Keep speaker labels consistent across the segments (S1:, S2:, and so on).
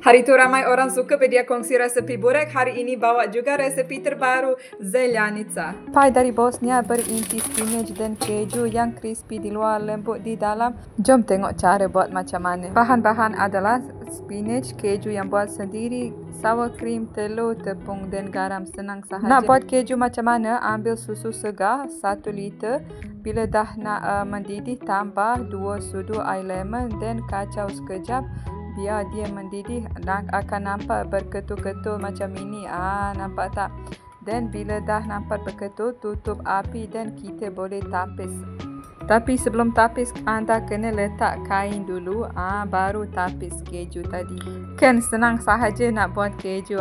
S1: Hari itu ramai orang suka berdia kongsi resepi burek. Hari ini bawa juga resepi terbaru, zeljanica. Pai dari Bosnia berinti spinach dan keju yang crispy di luar, lembut di dalam. Jom tengok cara buat macam mana. Bahan-bahan adalah spinach, keju yang buat sendiri, sour cream, telur, tepung dan garam, senang sahaja. Nak buat keju macam mana? Ambil susu segar 1 liter. Bila dah nak mendidih, tambah 2 sudu air lemon dan kacau sekejap. Biar dia mendidih, akan nampak berketul-ketul macam ini. Nampak tak? Dan bila dah nampak berketul, tutup api dan kita boleh tapis. Tapi sebelum tapis, anda kena letak kain dulu, baru tapis keju tadi. Kan senang sahaja nak buat keju.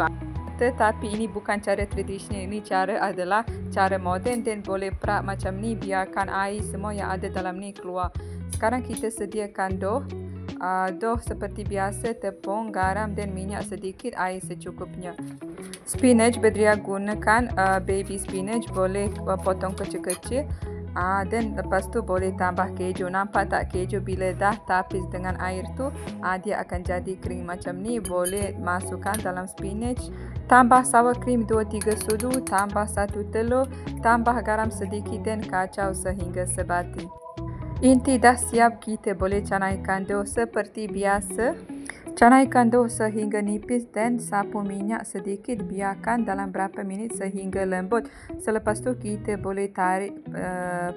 S1: Tetapi ini bukan cara tradisional, ini cara adalah cara moden dan boleh perak macam ni, biarkan air semua yang ada dalam ni keluar. Sekarang kita sediakan dough. Dough seperti biasa, tepung, garam dan minyak sedikit, air secukupnya. Spinach berdia gunakan baby spinach, boleh potong kecil-kecil. Dan lepas tu boleh tambah keju. Nampak tak keju bila dah tapis dengan air tu, dia akan jadi kering macam ni. Boleh masukkan dalam spinach. Tambah sour cream 2-3 sudu, tambah 1 telur, tambah garam sedikit dan kacau sehingga sebati. Inti dah siap, kita boleh canaikan dough seperti biasa. Canaikan dough sehingga nipis dan sapu minyak sedikit, biarkan dalam berapa minit sehingga lembut. Selepas tu kita boleh tarik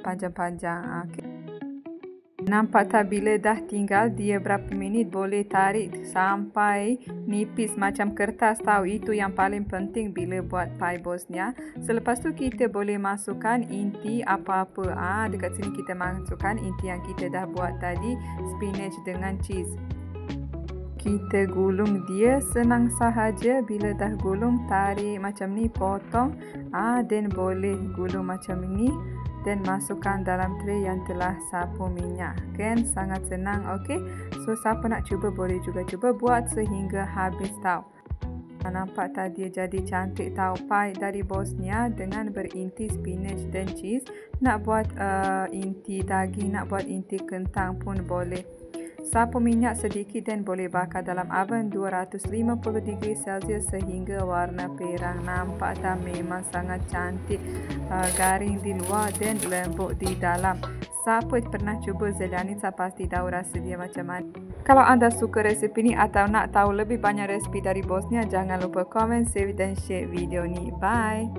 S1: panjang-panjang. Nampak tak bila dah tinggal dia berapa minit, boleh tarik sampai nipis macam kertas tahu. Itu yang paling penting bila buat pai Bosnia. Selepas tu kita boleh masukkan inti apa-apa. Dekat sini kita masukkan inti yang kita dah buat tadi, spinach dengan cheese. Kita gulung dia senang sahaja. Bila dah gulung, tarik macam ni, potong. Dan boleh gulung macam ini dan masukkan dalam tray yang telah sapu minyak. Kan sangat senang. Okey, so siapa nak cuba boleh juga cuba buat sehingga habis tahu. Nampak tak dia jadi cantik tahu, pai dari Bosnia dengan berinti spinach dan cheese. Nak buat inti daging, nak buat inti kentang pun boleh. Sapu minyak sedikit dan boleh bakar dalam oven 250°C sehingga warna perang. Nampak tak? Memang sangat cantik, garing di luar dan lembut di dalam. Siapa pernah cuba zeljanica pasti tahu rasa dia macam mana. Kalau anda suka resepi ni atau nak tahu lebih banyak resepi dari Bosnia, jangan lupa komen, save dan share video ni. Bye!